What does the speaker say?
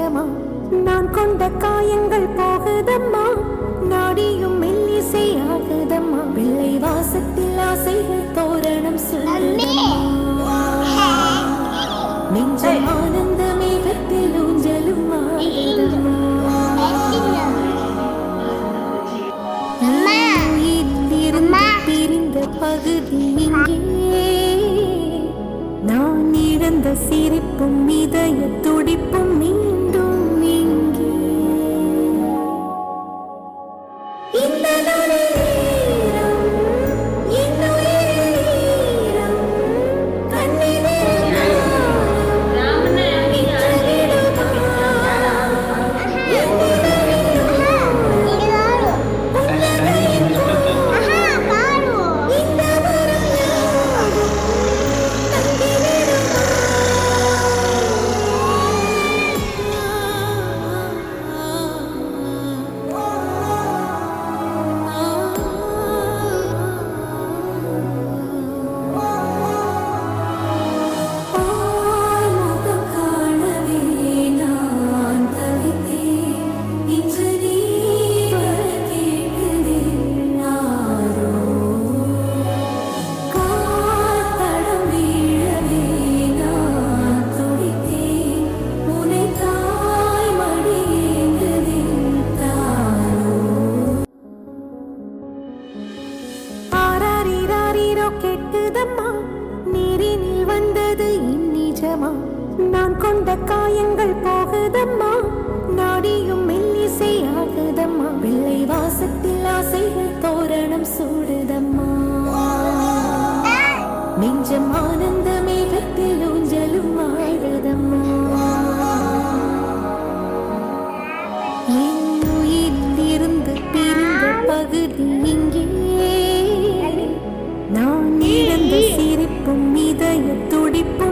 நிஜமா நான் கொண்ட காயங்கள் போகுதம்மா நாடியும் மெல்லிசை ஆகுதம்மா வெள்ளை வாசத்தில் ஆசைகள் தோரணம் சொல்லுதம்மா நெஞ்சம் ஆனந்த மேகத்தில் ஊஞ்சலும் ஆடுதம்மா பிரிந்த பகுதி இங்கே நான் இழந்த சிரிப்பும் இதய துடிப்பும் மீண்டும் இங்கே இந்த நேரம் இன்னுயிரம் கண்ணிலே கெட்டுதம்மா நீரினில் வந்தது இந்நிஜமா நான் கொண்ட காயங்கள் போகுதம்மா நாடியும் மெல்லிசை ஆகுதம்மா வெள்ளை வாசத்தில் ஆசைகள் தோரணம் சூடுதம்மா நெஞ்சம் ஆனந்த மேகத்தில் ஊஞ்சலும் ஆடுதம்மா என் உயிரில் இருந்து பிரிந்த பகுதி இங்கே நான் இழந்த சிரிப்பும் இதய துடிப்பும்